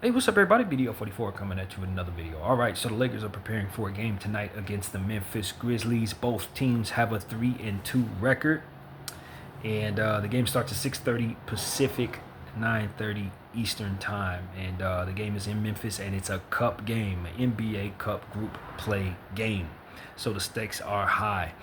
Hey, what's up, everybody? BDO44 coming at you with another video. All right, so the Lakers are preparing for a game tonight against the Memphis Grizzlies. Both teams have a 3-2 record, and the game starts at 6:30 Pacific, 9:30 Eastern time, and the game is in Memphis, and it's a cup game, an NBA Cup group play game. So the stakes are high.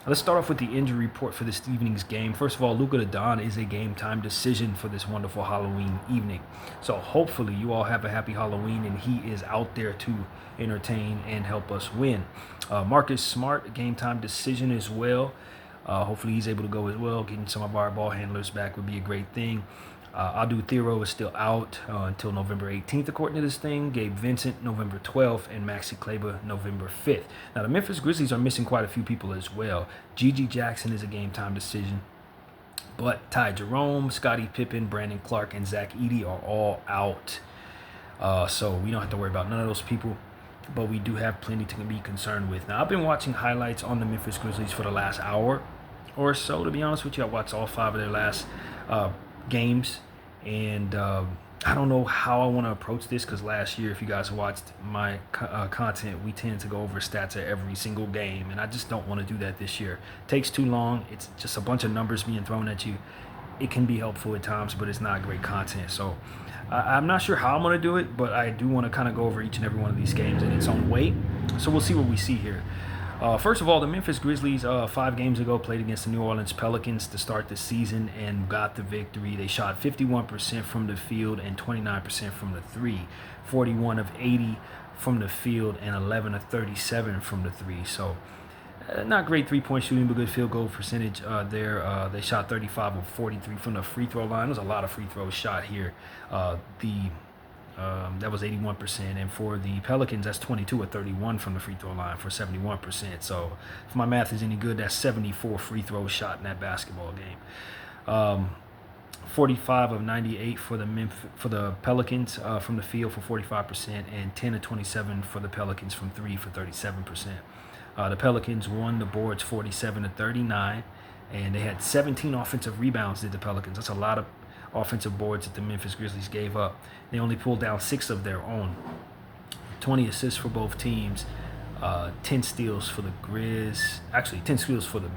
Let's start off with the injury report for this evening's game. First of all, Luka Don is a game time decision for this wonderful Halloween evening. So hopefully you all have a happy Halloween and he is out there to entertain and help us win. Marcus Smart, game time decision as well. Hopefully he's able to go as well. Getting some of our ball handlers back would be a great thing. Adu Thero is still out until November 18th, according to this thing. Gabe Vincent, November 12th, and Maxi Kleber, November 5th. Now, the Memphis Grizzlies are missing quite a few people as well. Gigi Jackson is a game-time decision. But Ty Jerome, Scottie Pippen, Brandon Clark, and Zach Edey are all out. So we don't have to worry about none of those people. But we do have plenty to be concerned with. Now, I've been watching highlights on the Memphis Grizzlies for the last hour or so, to be honest with you. I watched all 5 of their last games, and I don't know how I want to approach this, because last year, if you guys watched my content, we tend to go over stats at every single game, and I just don't want to do that this year. It takes too long. It's just a bunch of numbers being thrown at you. It can be helpful at times, but it's not great content. So I'm not sure how I'm going to do it, but I do want to kind of go over each and every one of these games in its own way. So we'll see what we see here. First of all, the Memphis Grizzlies 5 games ago played against the New Orleans Pelicans to start the season and got the victory. They shot 51% from the field and 29% from the 3, 41 of 80 from the field and 11 of 37 from the 3. So not great three-point shooting, but good field goal percentage there. They shot 35 of 43 from the free throw line. There's a lot of free throws shot here. That was 81%, and for the Pelicans, that's 22 of 31 from the free throw line for 71%. So if my math is any good, that's 74 free throws shot in that basketball game. 45 of 98 for the Pelicans from the field for 45%, and 10 of 27 for the Pelicans from 3 for 37%. The Pelicans won the boards 47 to 39, and they had 17 offensive rebounds, did the Pelicans. That's a lot of offensive boards that the Memphis Grizzlies gave up. They only pulled down 6 of their own. 20 assists for both teams, 10 steals for the Grizz. Actually, 10 steals for the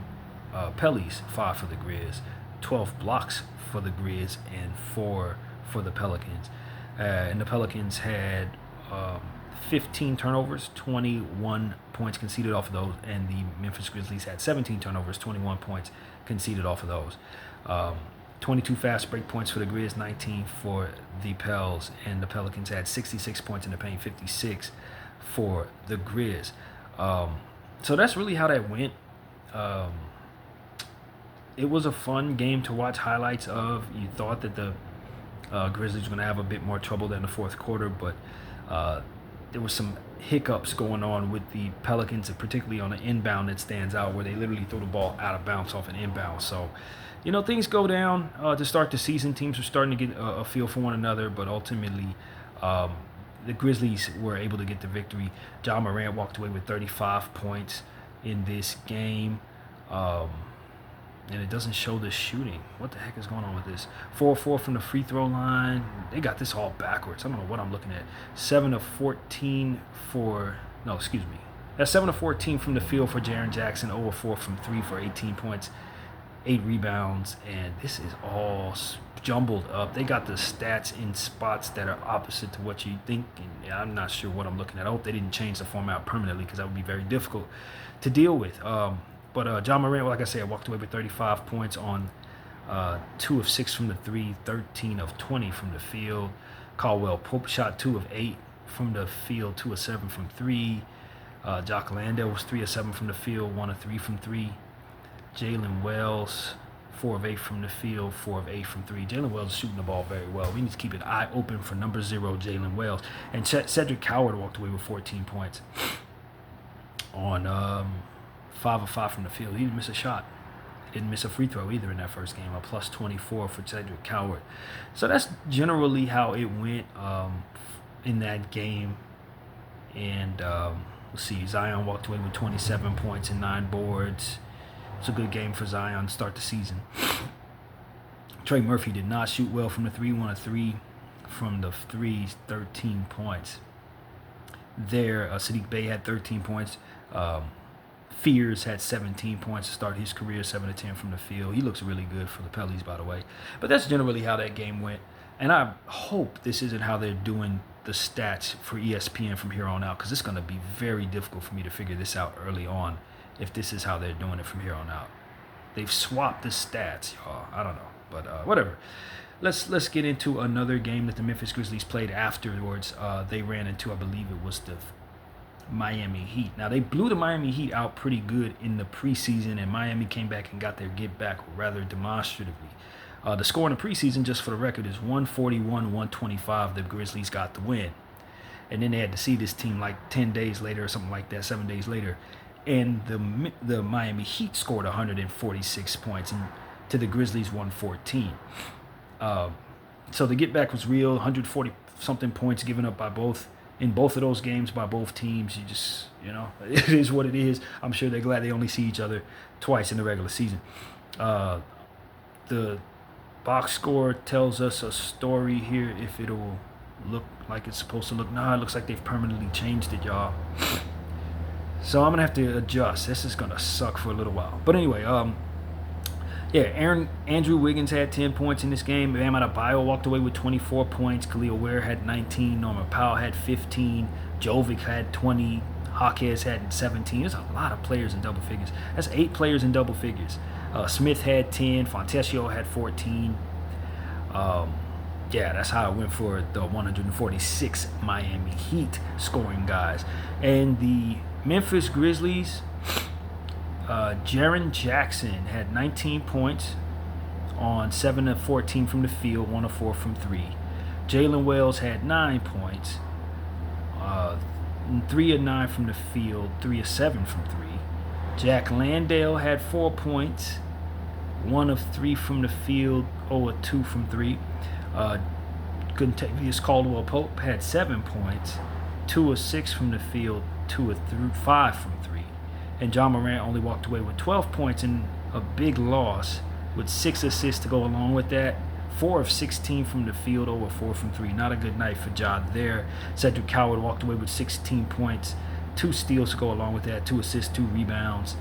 Pellies, 5 for the Grizz, 12 blocks for the Grizz, and 4 for the Pelicans. And the Pelicans had 15 turnovers, 21 points conceded off of those, and the Memphis Grizzlies had 17 turnovers, 21 points conceded off of those. 22 fast break points for the Grizz, 19 for the Pels, and the Pelicans had 66 points in the paint, 56 for the Grizz. So that's really how that went. It was a fun game to watch highlights of. You thought that the Grizzlies were going to have a bit more trouble than the fourth quarter, but there were some hiccups going on with the Pelicans, and particularly on the inbound that stands out, where they literally threw the ball out of bounds off an inbound. So, things go down to start the season. Teams are starting to get a feel for one another, but ultimately the Grizzlies were able to get the victory. Ja Morant walked away with 35 points in this game. And it doesn't show the shooting. What the heck is going on with this? 4-4 from the free throw line. They got this all backwards. I don't know what I'm looking at. 7 of 14 for... No, excuse me. That's 7 of 14 from the field for Jaren Jackson. 0 of 4 from 3 for 18 points, 8 rebounds. And this is all jumbled up. They got the stats in spots that are opposite to what you think. And I'm not sure what I'm looking at. I hope they didn't change the format permanently, because that would be very difficult to deal with. But Ja Morant, like I said, walked away with 35 points on 2 of 6 from the 3, 13 of 20 from the field. Caldwell Pope shot 2 of 8 from the field, 2 of 7 from 3. Jock Landale was 3 of 7 from the field, 1 of 3 from 3. Jalen Wells, 4 of 8 from the field, 4 of 8 from 3. Jalen Wells is shooting the ball very well. We need to keep an eye open for number 0, Jalen Wells. And Cedric Coward walked away with 14 points on 5 of 5 from the field. He didn't miss a shot. He didn't miss a free throw either in that first game. A plus 24 for Cedric Coward. So that's generally how it went in that game. And let's see, Zion walked away with 27 points and 9 boards. It's a good game for Zion to start the season. Trey Murphy did not shoot well from the 3, 1 of 3 from the threes, 13 points. There, Sadiq Bey had 13 points. Fears had 17 points to start his career, 7 to 10 from the field. He looks really good for the Pellies, by the way. But that's generally how that game went. And I hope this isn't how they're doing the stats for ESPN from here on out, because it's going to be very difficult for me to figure this out early on if this is how they're doing it from here on out. They've swapped the stats, y'all. I don't know, but whatever. Let's get into another game that the Memphis Grizzlies played afterwards. They ran into, I believe it was the Miami Heat. Now, they blew the Miami Heat out pretty good in the preseason, and Miami came back and got their get back rather demonstratively. The score in the preseason, just for the record, is 141-125. The Grizzlies got the win. And then they had to see this team like 10 days later or something like that, 7 days later. And the Miami Heat scored 146 points and to the Grizzlies 114. So the get back was real, 140-something points given up by both in both of those games by both teams. You just, it is what it is. I'm sure they're glad they only see each other twice in the regular season. The box score tells us a story here if it'll look like it's supposed to look. Nah, it looks like they've permanently changed it, y'all. So I'm going to have to adjust. This is going to suck for a little while. But anyway, Andrew Wiggins had 10 points in this game. Bam Adebayo walked away with 24 points. Khalil Ware had 19. Norman Powell had 15. Jovic had 20. Hawkes had 17. There's a lot of players in double figures. That's 8 players in double figures. Smith had 10. Fontecchio had 14. That's how it went for the 146 Miami Heat scoring guys. And the Memphis Grizzlies, Jaren Jackson had 19 points on 7 of 14 from the field, 1 of 4 from 3. Jalen Wells had 9 points, 3 of 9 from the field, 3 of 7 from 3. Jack Landale had 4 points, 1 of 3 from the field, 0 of 2 from 3. Contavious Caldwell-Pope had 7 points, 2 of 6 from the field, 2 of 5 from 3. And John Morant only walked away with 12 points in a big loss with 6 assists to go along with that. 4 of 16 from the field, 0 of 4 from 3. Not a good night for John there. Cedric Howard walked away with 16 points, 2 steals to go along with that, 2 assists, 2 rebounds,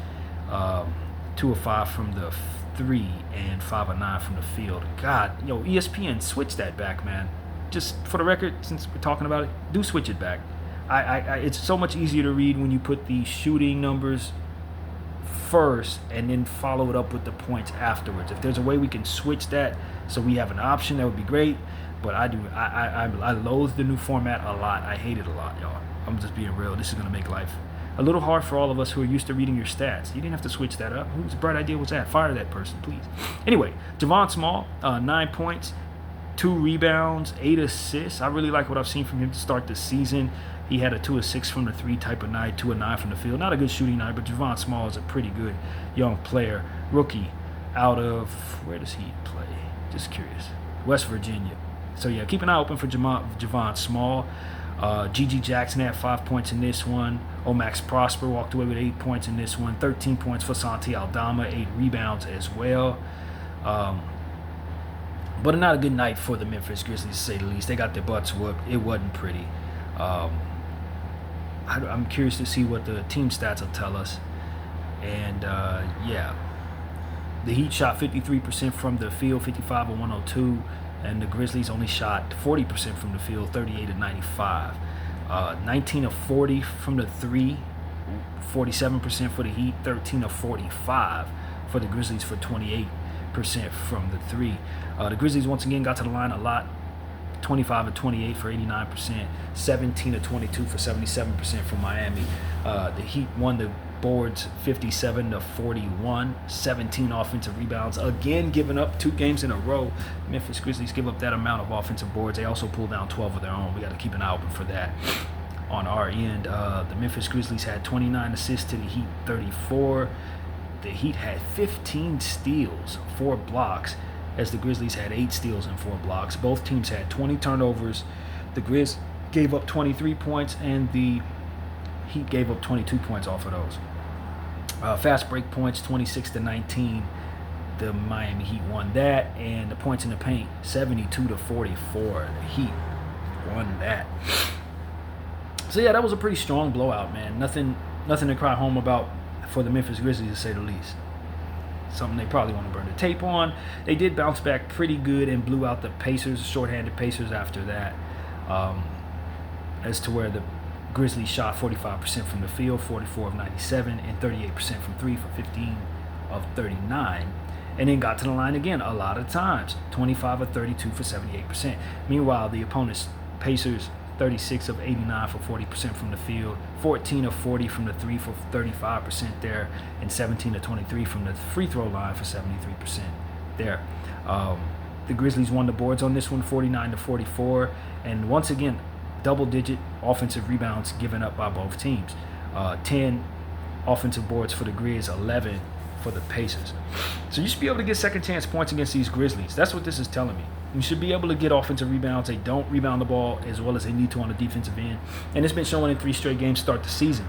2 of 5 from the 3, and 5 of 9 from the field. God, ESPN, switch that back, man. Just for the record, since we're talking about it, do switch it back. It's so much easier to read when you put the shooting numbers first and then follow it up with the points afterwards. If there's a way we can switch that so we have an option, that would be great. But I loathe the new format a lot. I hate it a lot, y'all. I'm just being real. This is going to make life a little hard for all of us who are used to reading your stats. You didn't have to switch that up. Whose bright idea was that? Fire that person, please. Anyway, Javon Small, 9 points, 2 rebounds, 8 assists. I really like what I've seen from him to start the season. He had a 2 of 6 from the 3 type of night, 2 of 9 from the field. Not a good shooting night, but Javon Small is a pretty good young player. Rookie out of, where does he play? Just curious. West Virginia. So, yeah, keep an eye open for Javon Small. G.G. Jackson had 5 points in this one. Omax Prosper walked away with 8 points in this one. 13 points for Santi Aldama, 8 rebounds as well. But not a good night for the Memphis Grizzlies, to say the least. They got their butts whooped. It wasn't pretty. I'm curious to see what the team stats will tell us. And, the Heat shot 53% from the field, 55 of 102. And the Grizzlies only shot 40% from the field, 38 of 95. 19 of 40 from the 3, 47% for the Heat, 13 of 45 for the Grizzlies for 28% from the 3. The Grizzlies once again got to the line a lot. 25 of 28 for 89%, 17 of 22 for 77% from Miami. The Heat won the boards 57 to 41, 17 offensive rebounds. Again, giving up 2 games in a row. Memphis Grizzlies give up that amount of offensive boards. They also pulled down 12 of their own. We got to keep an eye open for that. On our end, the Memphis Grizzlies had 29 assists to the Heat 34. The Heat had 15 steals, 4 blocks, as the Grizzlies had 8 steals and 4 blocks. Both teams had 20 turnovers. The Grizz gave up 23 points, and the Heat gave up 22 points off of those. Fast break points, 26 to 19. The Miami Heat won that, and the points in the paint, 72-44. The Heat won that. So yeah, that was a pretty strong blowout, man. Nothing to cry home about for the Memphis Grizzlies, to say the least. Something they probably want to burn the tape on. They did bounce back pretty good and blew out the Pacers, the shorthanded Pacers after that, as to where the Grizzlies shot 45% from the field, 44 of 97, and 38% from three for 15 of 39. And then got to the line again a lot of times, 25 of 32 for 78%. Meanwhile, the opponent's Pacers, 36 of 89 for 40% from the field, 14 of 40 from the three for 35% there, and 17 of 23 from the free throw line for 73% there. The Grizzlies won the boards on this one, 49-44, and once again, double-digit offensive rebounds given up by both teams. 10 offensive boards for the Grizz, 11 for the Pacers. So you should be able to get second chance points against these Grizzlies. That's what this is telling me. You should be able to get offensive rebounds. They don't rebound the ball as well as they need to on the defensive end. And it's been showing in 3 straight games to start the season.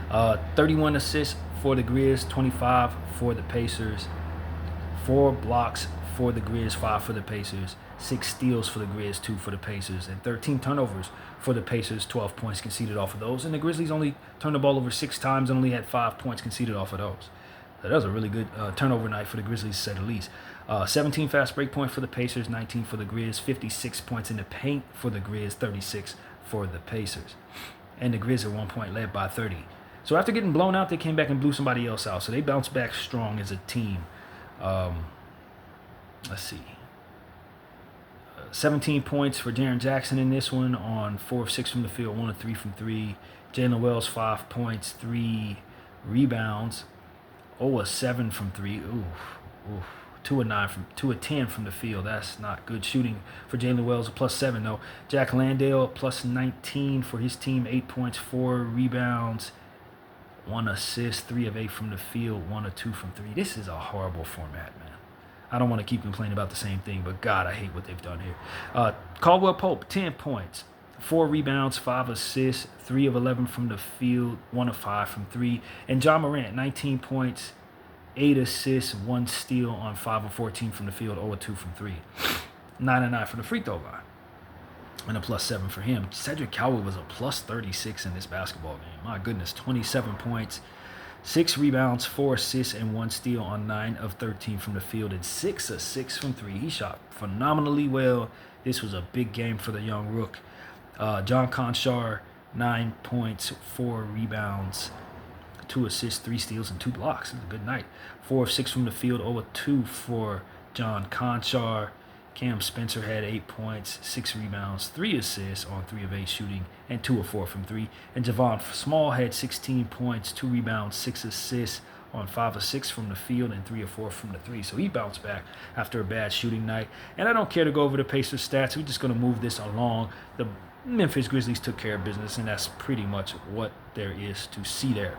31 assists for the Grizz, 25 for the Pacers. 4 blocks for the Grizz, 5 for the Pacers. 6 steals for the Grizz, 2 for the Pacers. And 13 turnovers for the Pacers, 12 points conceded off of those. And the Grizzlies only turned the ball over 6 times and only had 5 points conceded off of those. So that was a really good turnover night for the Grizzlies, to say the least. 17 fast break points for the Pacers, 19 for the Grizz, 56 points in the paint for the Grizz, 36 for the Pacers. And the Grizz at one point led by 30. So after getting blown out, they came back and blew somebody else out. So they bounced back strong as a team. Let's see. 17 points for Jaren Jackson in this one on 4 of 6 from the field, 1 of 3 from 3. Jalen Wells, 5 points, 3 rebounds, 0 of 7 from 3. Oof. 2 of 10 from the field. That's not good shooting for Jalen Wells. A +7 though. Jack Landale, +19 for his team, 8 points, 4 rebounds, 1 assist, 3 of 8 from the field, 1 of 2 from 3. This is a horrible format, man. I don't want to keep complaining about the same thing, but God, I hate what they've done here. Caldwell Pope, 10 points, 4 rebounds, 5 assists, 3 of 11 from the field, 1 of 5 from 3. And John Morant, 19 points, 8 assists, 1 steal on 5 of 14 from the field, 0 of 2 from 3. 9 of 9 from the free throw line. And a +7 for him. Cedric Coward was a +36 in this basketball game. My goodness, 27 points, 6 rebounds, 4 assists, and 1 steal on 9 of 13 from the field, and 6 of 6 from 3. He shot phenomenally well. This was a big game for the young rook. John Conchar, 9 points, 4 rebounds, 2 assists, 3 steals, and 2 blocks. It was a good night. 4 of 6 from the field, 0 of 2 for John Conchar. Cam Spencer had 8 points, 6 rebounds, 3 assists on 3 of 8 shooting, and 2 of 4 from 3. And Javon Small had 16 points, 2 rebounds, 6 assists on 5 of 6 from the field, and 3 of 4 from the 3. So he bounced back after a bad shooting night. And I don't care to go over the Pacers stats. We're just going to move this along. The Memphis Grizzlies took care of business, and that's pretty much what there is to see there.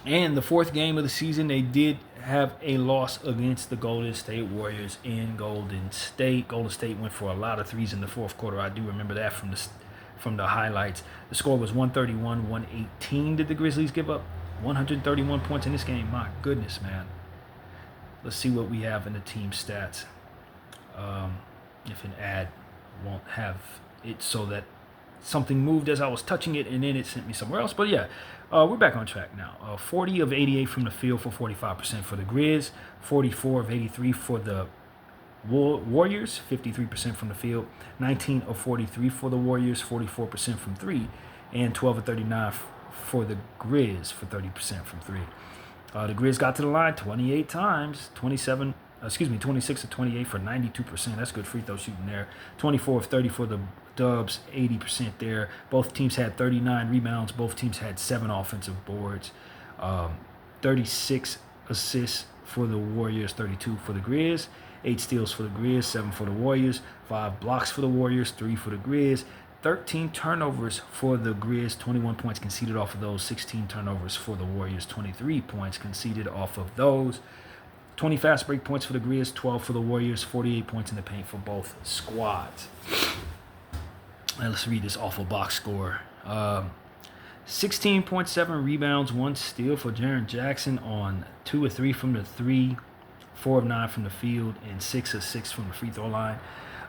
And the 4th game of the season, they did have a loss against the Golden State Warriors in Golden State. Golden State went for a lot of threes in the 4th quarter. I do remember that from the highlights. The score was 131-118. Did the Grizzlies give up 131 points in this game? My goodness, man. Let's see what we have in the team stats. If an ad won't have it so that something moved as I was touching it, and then it sent me somewhere else. But yeah, we're back on track now. 40 of 88 from the field for 45% for the Grizz. 44 of 83 for the Warriors, 53% from the field. 19 of 43 for the Warriors, 44% from 3. And 12 of 39 for the Grizz for 30% from 3. The Grizz got to the line 28 times, 26 of 28 for 92%. That's good free throw shooting there. 24 of 30 for the Dubs, 80% there. Both teams had 39 rebounds. Both teams had 7 offensive boards. 36 assists for the Warriors, 32 for the Grizz. 8 steals for the Grizz, 7 for the Warriors. 5 blocks for the Warriors, 3 for the Grizz. 13 turnovers for the Grizz, 21 points conceded off of those. 16 turnovers for the Warriors, 23 points conceded off of those. 20 fast break points for the Grizz, 12 for the Warriors, 48 points in the paint for both squads. And let's read this awful box score. 16.7 rebounds, 1 steal for Jaren Jackson on 2 of 3 from the 3, 4 of 9 from the field, and 6 of 6 from the free throw line.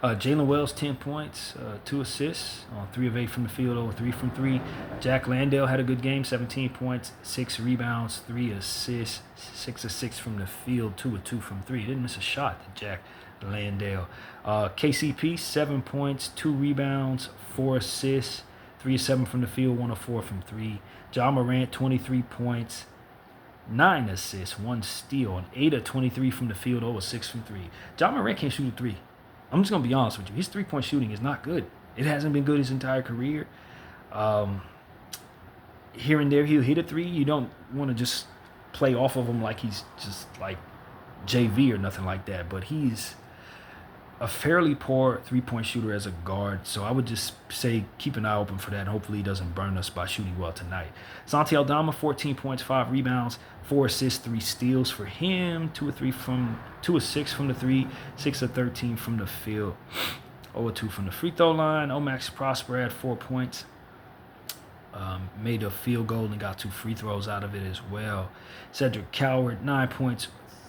Jalen Wells, 10 points, 2 assists on 3 of 8 from the field, 0 of 3 from 3. Jack Landale had a good game, 17 points, 6 rebounds, 3 assists, 6 of 6 from the field, 2 of 2 from 3. Didn't miss a shot, Jack Landale. KCP, 7 points, 2 rebounds, 4 assists, 3 of 7 from the field, 1 of 4 from 3. Ja Morant, 23 points, 9 assists, 1 steal, and 8 of 23 from the field, 0 of 6 from 3. Ja Morant can't shoot a 3. I'm just going to be honest with you. His three-point shooting is not good. It hasn't been good his entire career. Here and there, he'll hit a 3. You don't want to just play off of him like he's just like JV or nothing like that. But he's a fairly poor three-point shooter as a guard. So I would just say keep an eye open for that. And hopefully he doesn't burn us by shooting well tonight. Santi Aldama, 14 points, 5 rebounds, 4 assists, 3 steals for him. 2 of 6 from the 3, 6 of 13 from the field, 0 of 2 from the free throw line. Omax Prosper had 4 points. Made a field goal and got 2 free throws out of it as well. Cedric Coward, 9 points,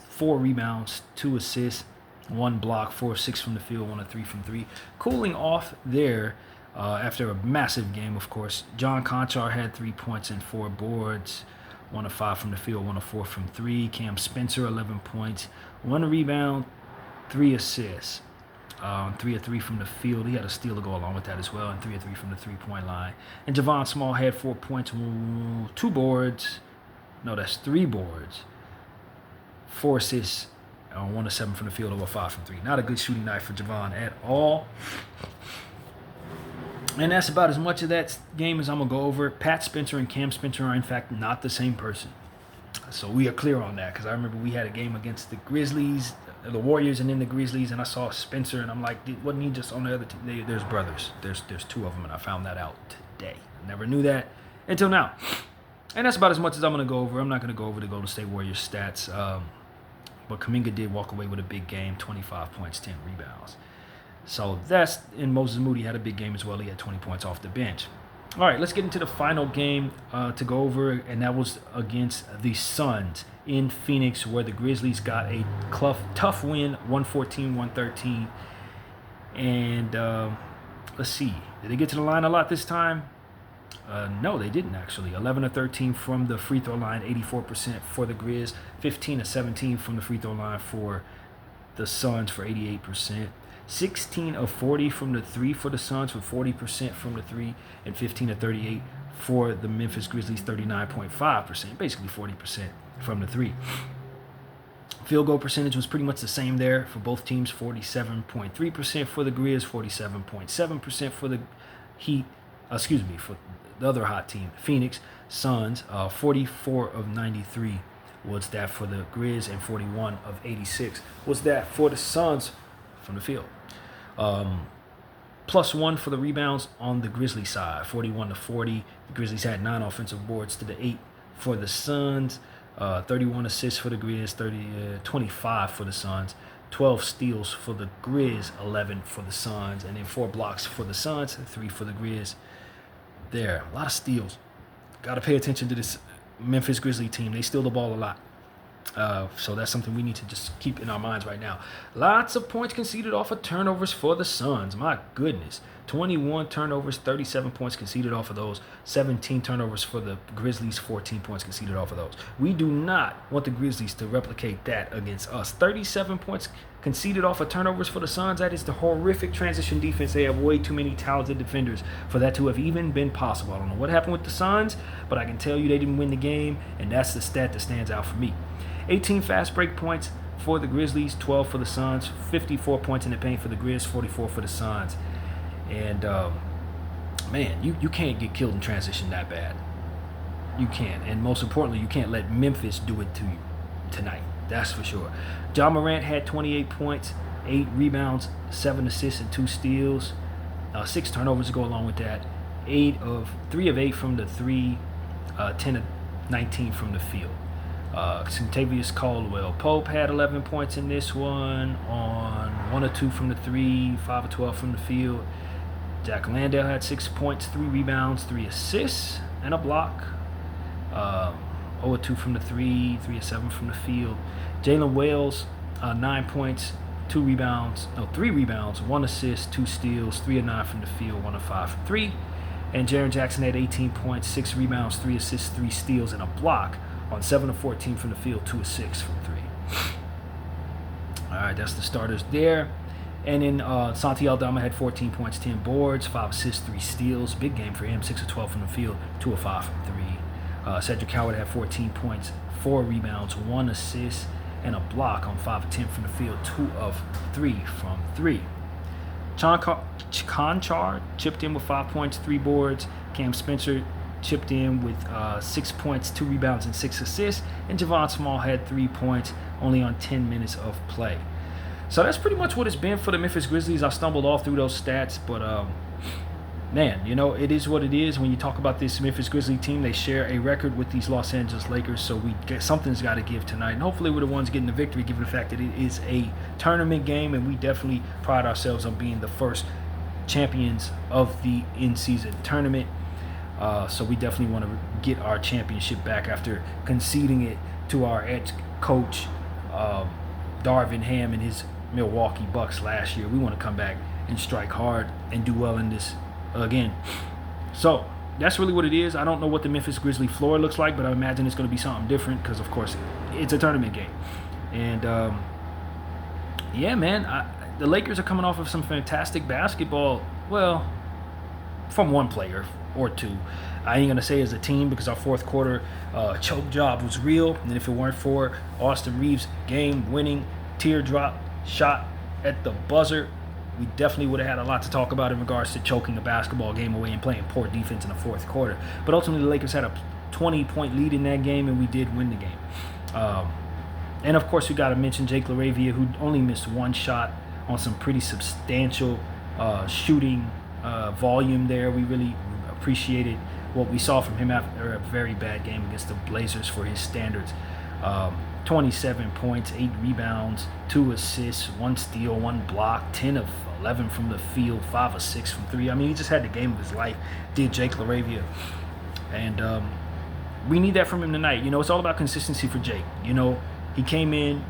4 rebounds, 2 assists, 1 block, 4 of 6 from the field, 1 of 3 from 3. Cooling off there after a massive game, of course. John Conchar had 3 points and 4 boards, 1 of 5 from the field, 1 of 4 from 3. Cam Spencer, 11 points, 1 rebound, 3 assists. 3 of 3 from the field. He had a steal to go along with that as well, and 3 of 3 from the three-point line. And Javon Small had 4 points, 2 boards. No, that's 3 boards. 4 assists, 1 of 7 from the field, over 5 from 3. Not a good shooting night for Javon at all. And that's about as much of that game as I'm going to go over. Pat Spencer and Cam Spencer are, in fact, not the same person. So we are clear on that, because I remember we had a game against the Grizzlies, the Warriors, and then the Grizzlies, and I saw Spencer, and I'm like, wasn't he just on the other team? There's brothers. There's 2 of them, and I found that out today. I never knew that until now. And that's about as much as I'm going to go over. I'm not going to go over the Golden State Warriors stats. But Kuminga did walk away with a big game, 25 points, 10 rebounds. So that's, and Moses Moody had a big game as well. He had 20 points off the bench. All right, let's get into the final game to go over, and that was against the Suns in Phoenix, where the Grizzlies got a tough win, 114-113. And let's see, did they get to the line a lot this time? No, they didn't actually. 11 of 13 from the free throw line, 84% for the Grizz. 15 of 17 from the free throw line for the Suns for 88%. 16 of 40 from the 3 for the Suns for 40% from the 3, and 15 of 38 for the Memphis Grizzlies, 39.5%, basically 40% from the 3. Field goal percentage was pretty much the same there for both teams, 47.3% for the Grizz, 47.7% for the Heat. For the other hot team, Phoenix Suns. 44 of 93 was that for the Grizz, and 41 of 86 was that for the Suns from the field. +1 for the rebounds on the Grizzlies side, 41 to 40. The Grizzlies had 9 offensive boards to the 8 for the Suns. 31 assists for the Grizz, 25 for the Suns. 12 steals for the Grizz, 11 for the Suns, and then 4 blocks for the Suns, 3 for the Grizz. There, a lot of steals. Got to pay attention to this Memphis Grizzlies team. They steal the ball a lot. So that's something we need to just keep in our minds right now. Lots of points conceded off of turnovers for the Suns. My goodness. 21 turnovers, 37 points conceded off of those. 17 turnovers for the Grizzlies, 14 points conceded off of those. We do not want the Grizzlies to replicate that against us. 37 points conceded off of turnovers for the Suns. That is the horrific transition defense. They have way too many talented defenders for that to have even been possible. I don't know what happened with the Suns, but I can tell you they didn't win the game, and that's the stat that stands out for me. 18 fast break points for the Grizzlies, 12 for the Suns, 54 points in the paint for the Grizz, 44 for the Suns. And, man, you can't get killed in transition that bad. You can't. And most importantly, you can't let Memphis do it to you tonight. That's for sure. Ja Morant had 28 points, 8 rebounds, 7 assists, and 2 steals. 6 turnovers to go along with that. 3 of 8 from the 3, 10 of 19 from the field. Kentavious Caldwell-Pope had 11 points in this one on 1 of 2 from the 3, 5 of 12 from the field. Jack Landale had 6 points, 3 rebounds, 3 assists. and a block. 0 of 2 from the 3, 3 of 7 from the field. Jalen Wales, 9 points, 3 rebounds, 1 assist, 2 steals, 3 of 9 from the field, 1 of 5 from 3. And Jaren Jackson had 18 points, 6 rebounds, 3 assists, 3 steals, and a block on 7 of 14 from the field, 2 of 6 from 3. All right, that's the starters there. And then Santi Aldama had 14 points, 10 boards, 5 assists, 3 steals. Big game for him, 6 of 12 from the field, 2 of 5 from 3. Cedric Howard had 14 points, 4 rebounds, 1 assist, and a block on 5 of 10 from the field, 2 of 3 from 3. Conchar chipped in with 5 points, 3 boards. Cam Spencer chipped in with 6 points, 2 rebounds, and 6 assists. And Javon Small had 3 points, only on 10 minutes of play. So that's pretty much what it's been for the Memphis Grizzlies. I stumbled all through those stats, but man, it is what it is. When you talk about this Memphis Grizzlies team, they share a record with these Los Angeles Lakers, so something's got to give tonight. And hopefully we're the ones getting the victory, given the fact that it is a tournament game, and we definitely pride ourselves on being the first champions of the in-season tournament. So we definitely want to get our championship back after conceding it to our ex-coach, Darvin Ham, and his Milwaukee Bucks last year. We want to come back and strike hard and do well in this again. So that's really what it is. I don't know what the Memphis Grizzlies floor looks like, but I imagine it's going to be something different because, of course, it's a tournament game. And yeah, man, the Lakers are coming off of some fantastic basketball. Well, from one player or two. I ain't going to say as a team because our fourth quarter choke job was real. And if it weren't for Austin Reeves' game-winning teardrop shot at the buzzer, we definitely would have had a lot to talk about in regards to choking a basketball game away and playing poor defense in the fourth quarter. But ultimately, the Lakers had a 20-point lead in that game, and we did win the game. And, of course, we got to mention Jake LaRavia, who only missed 1 shot on some pretty substantial shooting volume there. We really appreciated what we saw from him after a very bad game against the Blazers for his standards. 27 points, 8 rebounds, 2 assists, 1 steal, 1 block, 10 of 11 from the field, 5 of 6 from 3. I mean, he just had the game of his life, did Jake LaRavia. And we need that from him tonight. It's all about consistency for Jake. He came in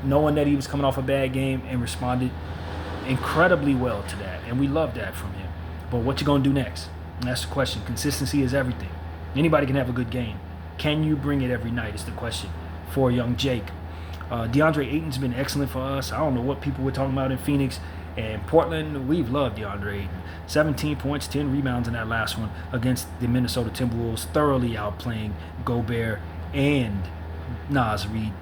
knowing that he was coming off a bad game and responded incredibly well to that. And we love that from him. But what you going to do next? And that's the question. Consistency is everything. Anybody can have a good game. Can you bring it every night is the question for young Jake. DeAndre Ayton's been excellent for us. I don't know what people were talking about in Phoenix and Portland. We've loved DeAndre Ayton. 17 points, 10 rebounds in that last one against the Minnesota Timberwolves, thoroughly outplaying Gobert and Naz Reid.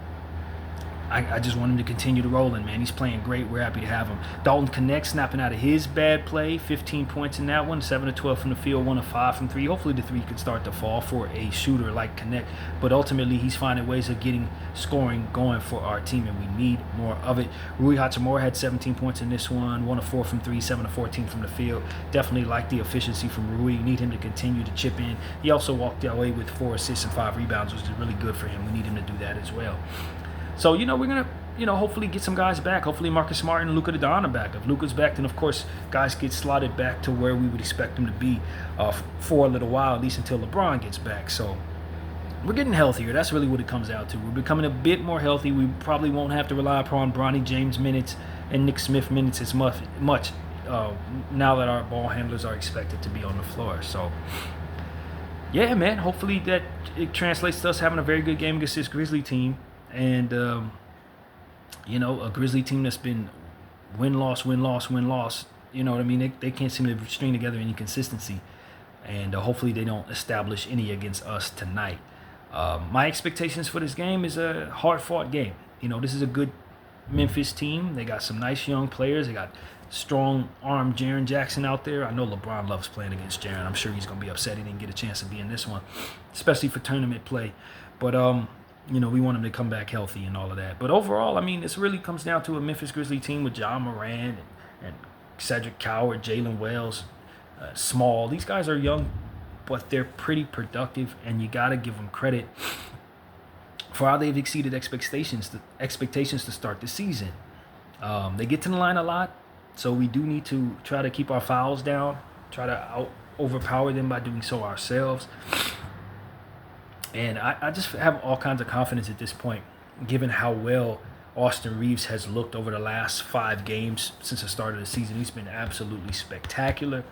I just want him to continue to roll in, man. He's playing great. We're happy to have him. Dalton Connect snapping out of his bad play. 15 points in that one. 7 of 12 from the field. 1 of 5 from 3. Hopefully the 3 could start to fall for a shooter like Connect. But ultimately he's finding ways of getting scoring going for our team, and we need more of it. Rui Hachimura had 17 points in this one. 1 of 4 from 3. 7 of 14 from the field. Definitely like the efficiency from Rui. Need him to continue to chip in. He also walked away with 4 assists and 5 rebounds, which is really good for him. We need him to do that as well. So, we're going to, hopefully get some guys back. Hopefully Marcus Smart and Luka Doncic are back. If Luka's back, then, of course, guys get slotted back to where we would expect them to be for a little while, at least until LeBron gets back. So we're getting healthier. That's really what it comes down to. We're becoming a bit more healthy. We probably won't have to rely upon Bronny James minutes and Nick Smith minutes as much now that our ball handlers are expected to be on the floor. So, yeah, man, hopefully that it translates to us having a very good game against this Grizzly team. And, a Grizzly team that's been win-loss. You know what I mean? They can't seem to string together any consistency. And hopefully they don't establish any against us tonight. My expectations for this game is a hard-fought game. This is a good Memphis team. They got some nice young players. They got strong-armed Jaren Jackson out there. I know LeBron loves playing against Jaren. I'm sure he's going to be upset he didn't get a chance to be in this one, especially for tournament play. But, we want him to come back healthy and all of that. But overall, I mean, this really comes down to a Memphis Grizzlies team with John Moran and Cedric Howard, Jalen Wales, Small. These guys are young, but they're pretty productive, and you got to give them credit for how they've exceeded expectations to start the season. They get to the line a lot, so we do need to try to keep our fouls down, try to overpower them by doing so ourselves. And I just have all kinds of confidence at this point, given how well Austin Reeves has looked over the last 5 games since the start of the season. He's been absolutely spectacular.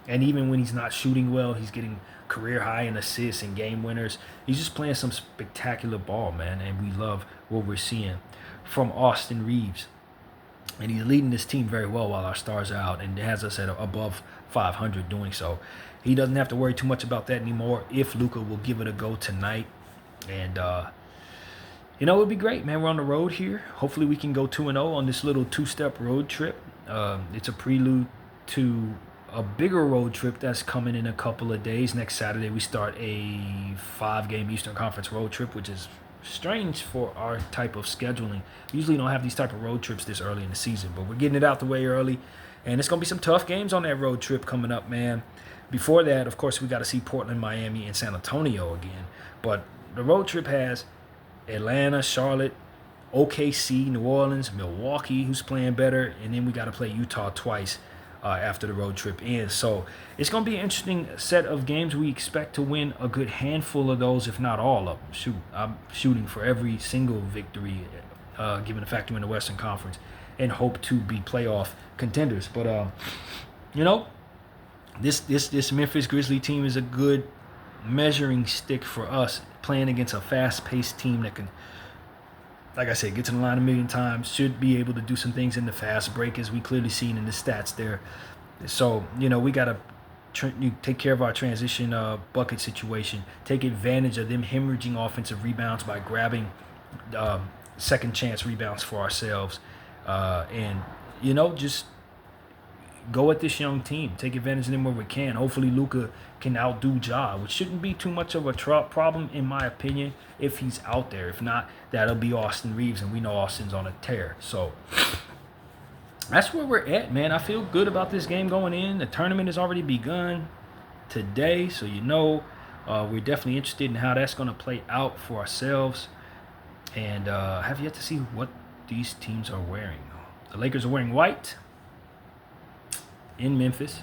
And even when he's not shooting well, he's getting career high in assists and game winners. He's just playing some spectacular ball, man. And we love what we're seeing from Austin Reeves. And he's leading this team very well while our stars are out, and has us at above 500 doing so. He doesn't have to worry too much about that anymore if Luka will give it a go tonight. And, it would be great, man. We're on the road here. Hopefully we can go 2-0 on this little 2-step road trip. It's a prelude to a bigger road trip that's coming in a couple of days. Next Saturday, we start a 5-game Eastern Conference road trip, which is strange for our type of scheduling. We usually don't have these type of road trips this early in the season, but we're getting it out the way early. And it's going to be some tough games on that road trip coming up, man. Before that, of course, we got to see Portland, Miami, and San Antonio again. But the road trip has Atlanta, Charlotte, OKC, New Orleans, Milwaukee, who's playing better, and then we got to play Utah twice after the road trip ends. So it's going to be an interesting set of games. We expect to win a good handful of those, if not all of them. I'm shooting for every single victory, given the fact we're in the Western Conference, and hope to be playoff contenders. But this Memphis Grizzlies team is a good measuring stick for us, playing against a fast-paced team that can, like I said, get to the line a million times, should be able to do some things in the fast break, as we clearly seen in the stats there. So, we got to take care of our transition bucket situation, take advantage of them hemorrhaging offensive rebounds by grabbing second chance rebounds for ourselves. And just go at this young team, take advantage of them where we can. Hopefully Luka can outdo Ja, which shouldn't be too much of a problem, in my opinion, if he's out there. If not, that'll be Austin Reeves, and we know Austin's on a tear. So that's where we're at, man. I feel good about this game going in. The tournament has already begun today, so we're definitely interested in how that's going to play out for ourselves. And have yet to see what these teams are wearing. The Lakers are wearing white in Memphis,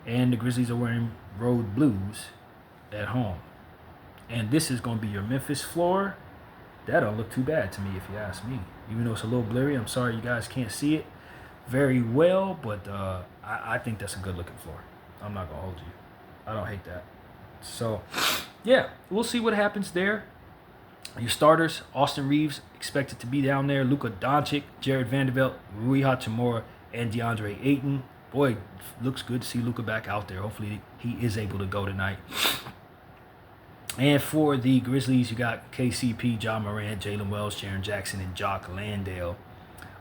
and the Grizzlies are wearing road blues at home. And this is going to be your Memphis floor. That don't look too bad to me, if you ask me. Even though it's a little blurry, I'm sorry you guys can't see it very well, but I think that's a good looking floor. I'm not going to hold you. I don't hate that. So, yeah, we'll see what happens there. Your starters, Austin Reeves, expected to be down there. Luka Doncic, Jared Vanderbilt, Rui Hachimura, and DeAndre Ayton. Boy, looks good to see Luka back out there. Hopefully he is able to go tonight. And for the Grizzlies, you got KCP, John Morant, Jalen Wells, Jaren Jackson, and Jock Landale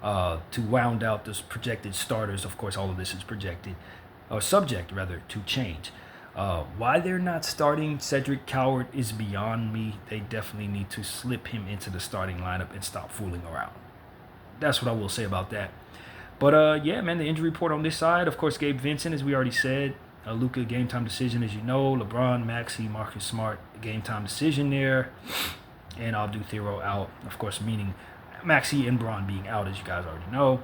to round out this projected starters. Of course, all of this is projected, or subject rather, to change. Why they're not starting Cedric Coward is beyond me. They definitely need to slip him into the starting lineup and stop fooling around. That's what I will say about that. But, yeah, man, the injury report on this side, of course, Gabe Vincent, as we already said. Luka, game time decision, as you know. LeBron, Maxey, Marcus Smart, game time decision there. And Abdul Thero out, of course, meaning Maxey and Bron being out, as you guys already know.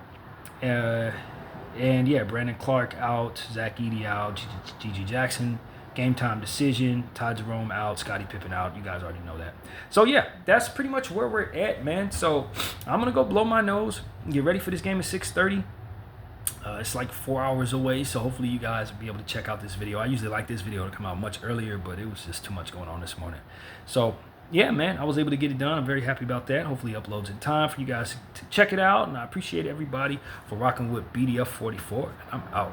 And, yeah, Brandon Clark out, Zach Edey out, Gigi Jackson, game time decision, Ty Jerome out, Scottie Pippen out. You guys already know that. So, yeah, that's pretty much where we're at, man. So, I'm going to go blow my nose and get ready for this game at 6:30. It's like 4 hours away, so hopefully you guys will be able to check out this video. I usually like this video to come out much earlier, but it was just too much going on this morning. So, yeah, man, I was able to get it done. I'm very happy about that. Hopefully it uploads in time for you guys to check it out, and I appreciate everybody for rocking with BDF 44. I'm out.